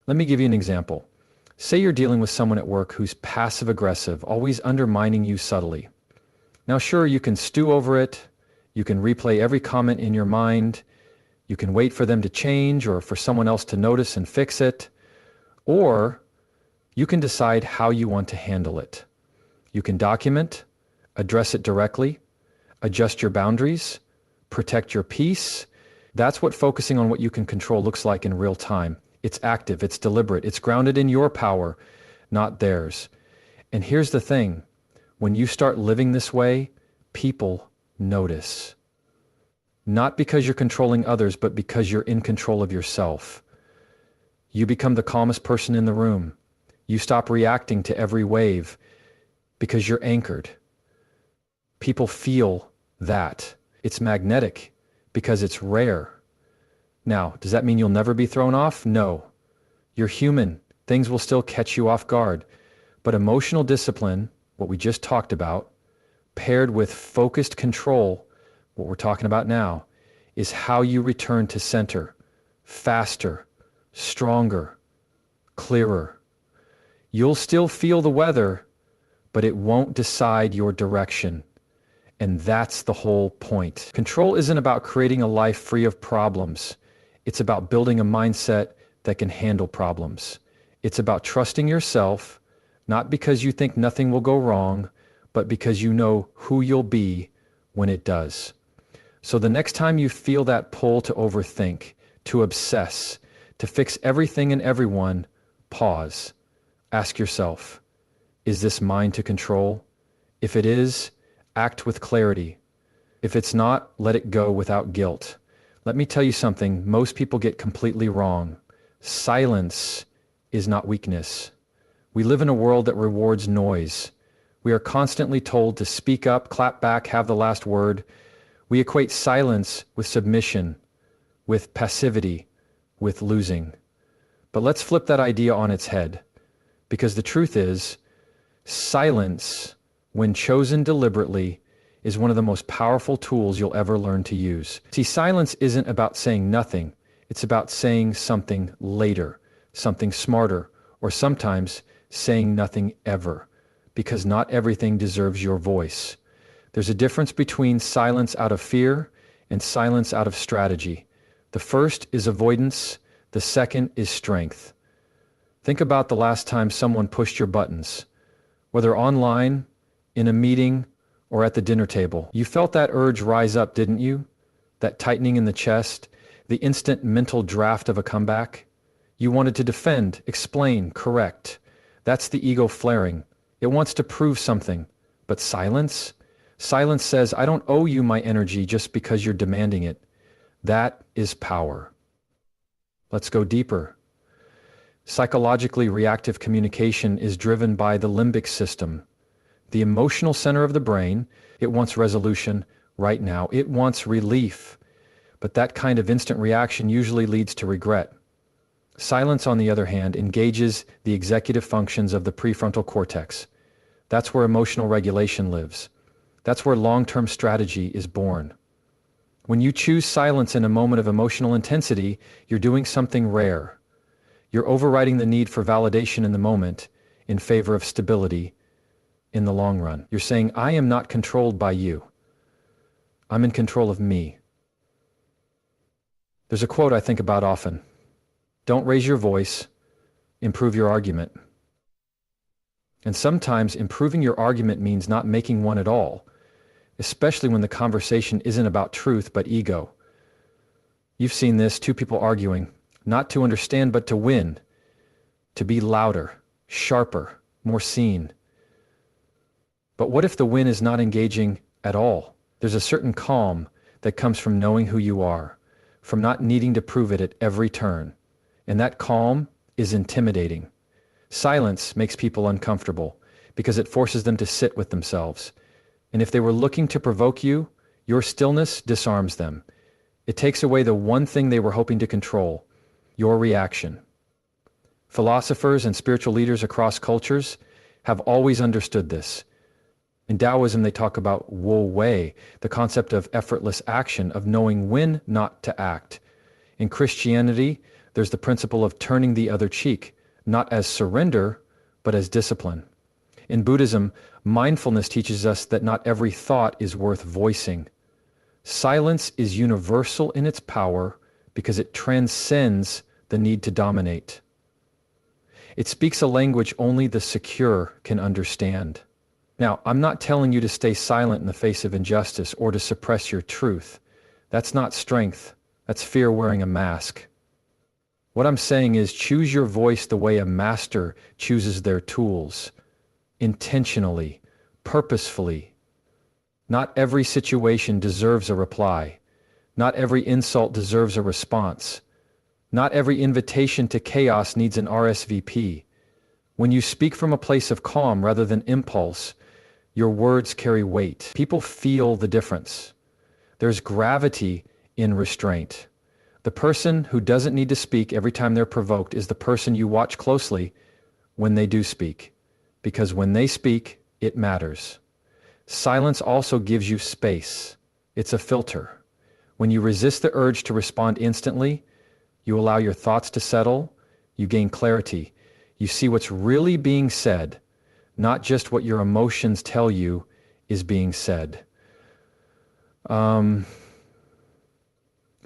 Let me give you an example. Say you're dealing with someone at work who's passive-aggressive, always undermining you subtly. Now, sure, you can stew over it. You can replay every comment in your mind. You can wait for them to change or for someone else to notice and fix it. Or you can decide how you want to handle it. You can document, address it directly, adjust your boundaries, protect your peace. That's what focusing on what you can control looks like in real time. It's active, it's deliberate, it's grounded in your power, not theirs. And here's the thing, when you start living this way, people notice. Not because you're controlling others, but because you're in control of yourself. You become the calmest person in the room. You stop reacting to every wave because you're anchored. People feel that. It's magnetic because it's rare. Now, does that mean you'll never be thrown off? No. You're human. Things will still catch you off guard. But emotional discipline, what we just talked about, paired with focused control, what we're talking about now, is how you return to center, faster, stronger, clearer. You'll still feel the weather, but it won't decide your direction. And that's the whole point. Control isn't about creating a life free of problems. It's about building a mindset that can handle problems. It's about trusting yourself, not because you think nothing will go wrong, but because you know who you'll be when it does. So the next time you feel that pull to overthink, to obsess, to fix everything and everyone, pause. Ask yourself, is this mine to control? If it is, act with clarity. If it's not, let it go without guilt. Let me tell you something most people get completely wrong. Silence is not weakness. We live in a world that rewards noise. We are constantly told to speak up, clap back, have the last word. We equate silence with submission, with passivity, with losing. But let's flip that idea on its head. Because the truth is, silence, when chosen deliberately, is one of the most powerful tools you'll ever learn to use. See, silence isn't about saying nothing. It's about saying something later, something smarter, or sometimes saying nothing ever, because not everything deserves your voice. There's a difference between silence out of fear and silence out of strategy. The first is avoidance. The second is strength. Think about the last time someone pushed your buttons, whether online, in a meeting, or at the dinner table. You felt that urge rise up, didn't you? That tightening in the chest, the instant mental draft of a comeback. You wanted to defend, explain, correct. That's the ego flaring. It wants to prove something. But silence? Silence says, I don't owe you my energy just because you're demanding it. That is power. Let's go deeper. Psychologically reactive communication is driven by the limbic system. The emotional center of the brain. It wants resolution right now. It wants relief. But that kind of instant reaction usually leads to regret. Silence, on the other hand, engages the executive functions of the prefrontal cortex. That's where emotional regulation lives. That's where long-term strategy is born. When you choose silence in a moment of emotional intensity, you're doing something rare. You're overriding the need for validation in the moment in favor of stability in the long run. You're saying, I am not controlled by you. I'm in control of me. There's a quote I think about often. Don't raise your voice, improve your argument. And sometimes improving your argument means not making one at all, especially when the conversation isn't about truth but ego. You've seen this, two people arguing, not to understand but to win, to be louder, sharper, more seen. But what if the win is not engaging at all? There's a certain calm that comes from knowing who you are, from not needing to prove it at every turn. And that calm is intimidating. Silence makes people uncomfortable because it forces them to sit with themselves. And if they were looking to provoke you, your stillness disarms them. It takes away the one thing they were hoping to control, your reaction. Philosophers and spiritual leaders across cultures have always understood this. In Taoism, they talk about Wu Wei, the concept of effortless action, of knowing when not to act. In Christianity, There's the principle of turning the other cheek, not as surrender, but as discipline. In Buddhism, mindfulness teaches us that not every thought is worth voicing. Silence is universal in its power because it transcends the need to dominate. It speaks a language only the secure can understand. Now, I'm not telling you to stay silent in the face of injustice or to suppress your truth. That's not strength. That's fear wearing a mask. What I'm saying is choose your voice the way a master chooses their tools. Intentionally, purposefully. Not every situation deserves a reply. Not every insult deserves a response. Not every invitation to chaos needs an RSVP. When you speak from a place of calm rather than impulse, your words carry weight. People feel the difference. There's gravity in restraint. The person who doesn't need to speak every time they're provoked is the person you watch closely when they do speak. Because when they speak, it matters. Silence also gives you space. It's a filter. When you resist the urge to respond instantly, you allow your thoughts to settle, you gain clarity. You see what's really being said, not just what your emotions tell you is being said.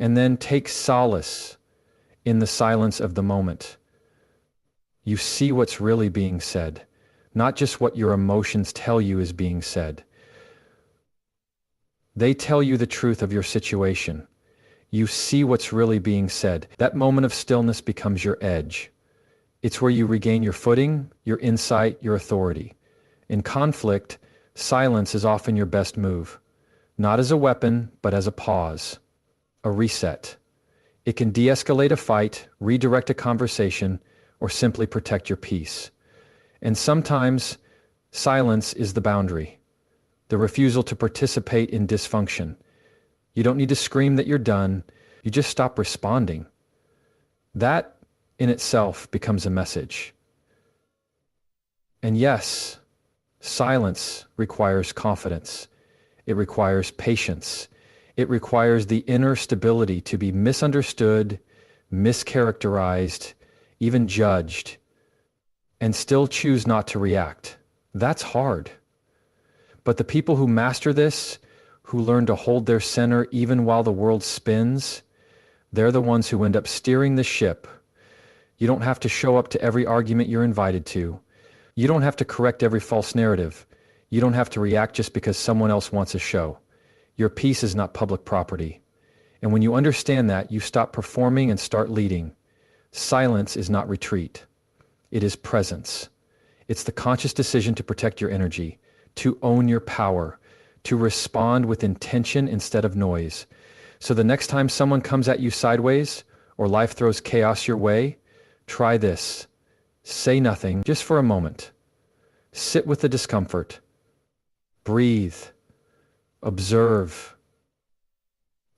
And then take solace in the silence of the moment. You see what's really being said, not just what your emotions tell you is being said. They tell you the truth of your situation. You see what's really being said. That moment of stillness becomes your edge. It's where you regain your footing, your insight, your authority. In conflict, silence is often your best move. Not as a weapon, but as a pause, a reset. It can de-escalate a fight, redirect a conversation, or simply protect your peace. And sometimes, silence is the boundary, the refusal to participate in dysfunction. You don't need to scream that you're done, you just stop responding. That in itself becomes a message. And yes, silence requires confidence. It requires patience. It requires the inner stability to be misunderstood, mischaracterized, even judged, and still choose not to react. That's hard. But the people who master this, who learn to hold their center even while the world spins, they're the ones who end up steering the ship. You don't have to show up to every argument you're invited to. You don't have to correct every false narrative. You don't have to react just because someone else wants a show. Your peace is not public property. And when you understand that, you stop performing and start leading. Silence is not retreat. It is presence. It's the conscious decision to protect your energy, to own your power, to respond with intention instead of noise. So the next time someone comes at you sideways or life throws chaos your way, try this. Say nothing just for a moment. Sit with the discomfort. Breathe. Observe.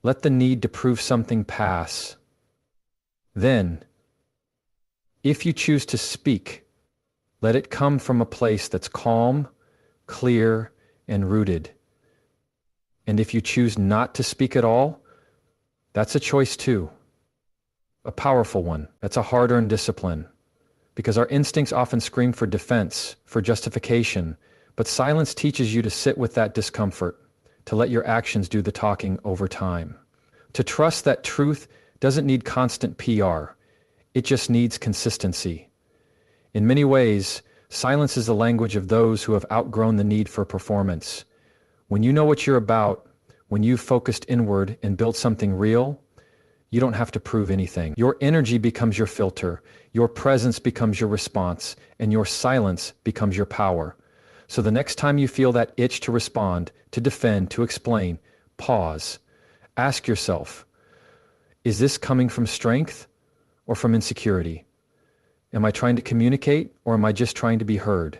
Let the need to prove something pass. Then, if you choose to speak, let it come from a place that's calm, clear, and rooted. And if you choose not to speak at all, that's a choice too. A powerful one. That's a hard-earned discipline. Because our instincts often scream for defense, for justification, but silence teaches you to sit with that discomfort, to let your actions do the talking over time. To trust that truth doesn't need constant PR. It just needs consistency. In many ways, silence is the language of those who have outgrown the need for performance. When you know what you're about, when you've focused inward and built something real, you don't have to prove anything. Your energy becomes your filter, your presence becomes your response, and your silence becomes your power. So the next time you feel that itch to respond, to defend, to explain, pause. Ask yourself, is this coming from strength or from insecurity? Am I trying to communicate or am I just trying to be heard?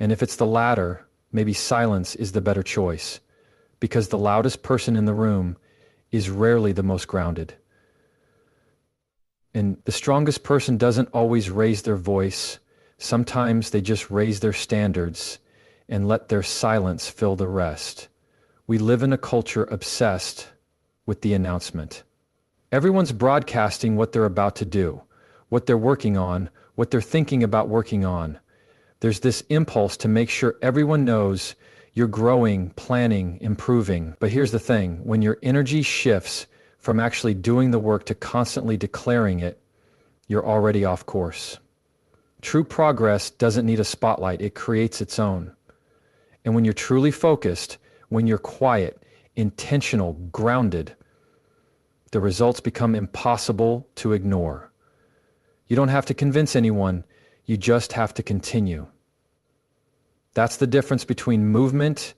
And if it's the latter, maybe silence is the better choice, because the loudest person in the room is rarely the most grounded. And the strongest person doesn't always raise their voice. Sometimes they just raise their standards and let their silence fill the rest. We live in a culture obsessed with the announcement. Everyone's broadcasting what they're about to do, what they're working on, what they're thinking about working on. There's this impulse to make sure everyone knows you're growing, planning, improving. But here's the thing, when your energy shifts from actually doing the work to constantly declaring it, you're already off course. True progress doesn't need a spotlight, it creates its own. And when you're truly focused, when you're quiet, intentional, grounded, the results become impossible to ignore. You don't have to convince anyone, you just have to continue. That's the difference between movement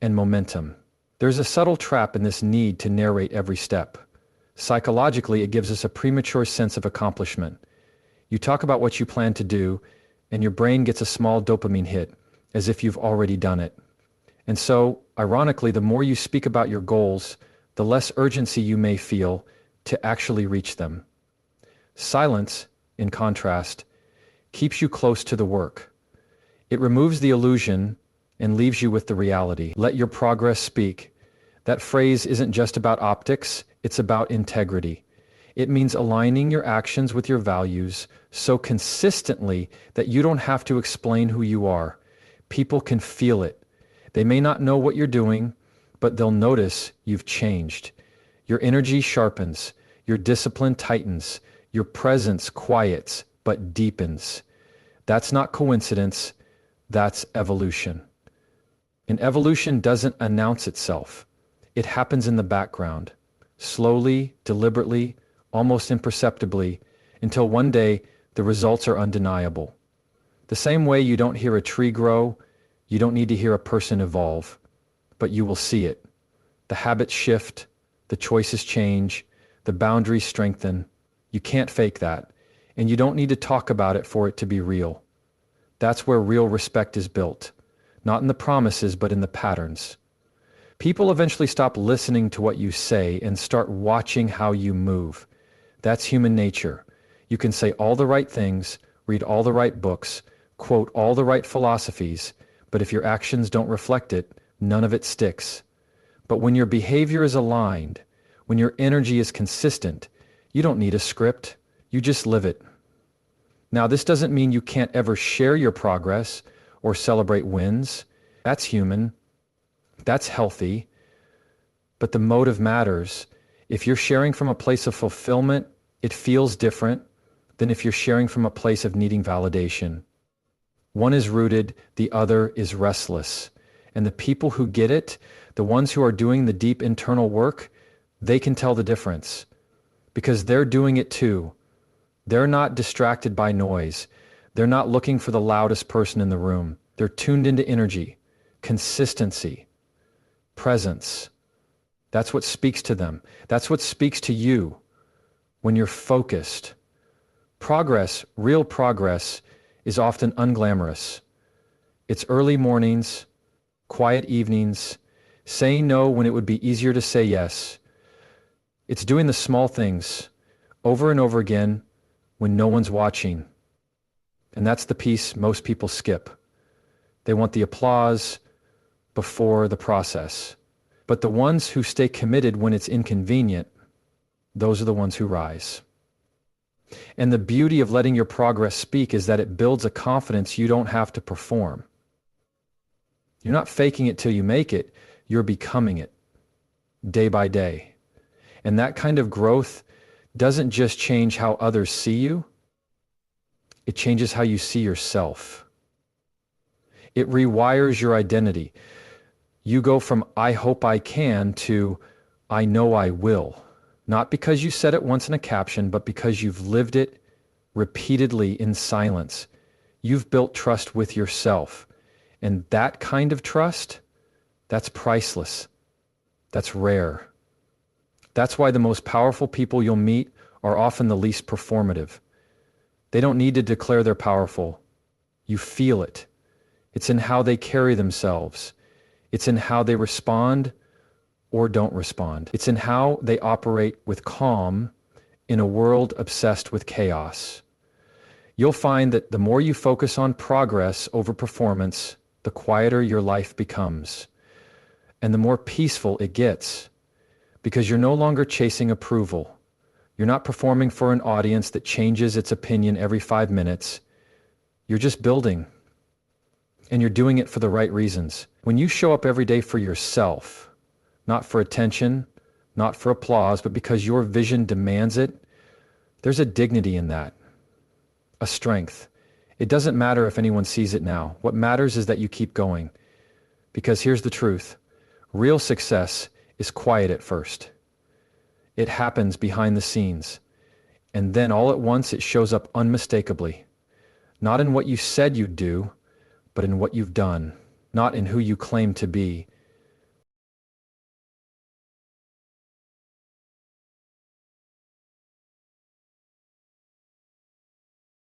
and momentum. There's a subtle trap in this need to narrate every step. Psychologically, it gives us a premature sense of accomplishment. You talk about what you plan to do, and your brain gets a small dopamine hit, as if you've already done it. And so, ironically, the more you speak about your goals, the less urgency you may feel to actually reach them. Silence, in contrast, keeps you close to the work. It removes the illusion and leaves you with the reality. Let your progress speak. That phrase isn't just about optics, it's about integrity. It means aligning your actions with your values so consistently that you don't have to explain who you are. People can feel it. They may not know what you're doing, but they'll notice you've changed. Your energy sharpens, your discipline tightens, your presence quiets but deepens. That's not coincidence, that's evolution. And evolution doesn't announce itself. It happens in the background, slowly, deliberately, almost imperceptibly, until one day the results are undeniable. The same way you don't hear a tree grow, you don't need to hear a person evolve, but you will see it. The habits shift, the choices change, the boundaries strengthen. You can't fake that, and you don't need to talk about it for it to be real. That's where real respect is built, not in the promises, but in the patterns. People eventually stop listening to what you say and start watching how you move. That's human nature. You can say all the right things, read all the right books, quote all the right philosophies, but if your actions don't reflect it, none of it sticks. But when your behavior is aligned, when your energy is consistent, you don't need a script, you just live it. Now, this doesn't mean you can't ever share your progress or celebrate wins. That's human. That's healthy. But the motive matters. If you're sharing from a place of fulfillment, it feels different than if you're sharing from a place of needing validation. One is rooted, the other is restless. And the people who get it, the ones who are doing the deep internal work, they can tell the difference. Because they're doing it too. They're not distracted by noise. They're not looking for the loudest person in the room. They're tuned into energy, consistency, presence. That's what speaks to them. That's what speaks to you when you're focused. Progress, real progress, is often unglamorous. It's early mornings, quiet evenings, saying no when it would be easier to say yes. It's doing the small things over and over again when no one's watching. And that's the piece most people skip. They want the applause before the process. But the ones who stay committed when it's inconvenient, those are the ones who rise. And the beauty of letting your progress speak is that it builds a confidence you don't have to perform. You're not faking it till you make it, you're becoming it, day by day. And that kind of growth doesn't just change how others see you, it changes how you see yourself. It rewires your identity. You go from "I hope I can" to "I know I will." Not because you said it once in a caption, but because you've lived it repeatedly in silence. You've built trust with yourself. And that kind of trust, that's priceless. That's rare. That's why the most powerful people you'll meet are often the least performative. They don't need to declare they're powerful. You feel it. It's in how they carry themselves. It's in how they respond or don't respond. It's in how they operate with calm in a world obsessed with chaos. You'll find that the more you focus on progress over performance, the quieter your life becomes, and the more peaceful it gets. because you're no longer chasing approval. You're not performing for an audience that changes its opinion every 5 minutes. You're just building. And you're doing it for the right reasons. When you show up every day for yourself, not for attention, not for applause, but because your vision demands it, there's a dignity in that, a strength. It doesn't matter if anyone sees it now. What matters is that you keep going. Because here's the truth. Real success is quiet at first. It happens behind the scenes. And then all at once it shows up unmistakably. Not in what you said you'd do, but in what you've done. Not in who you claim to be,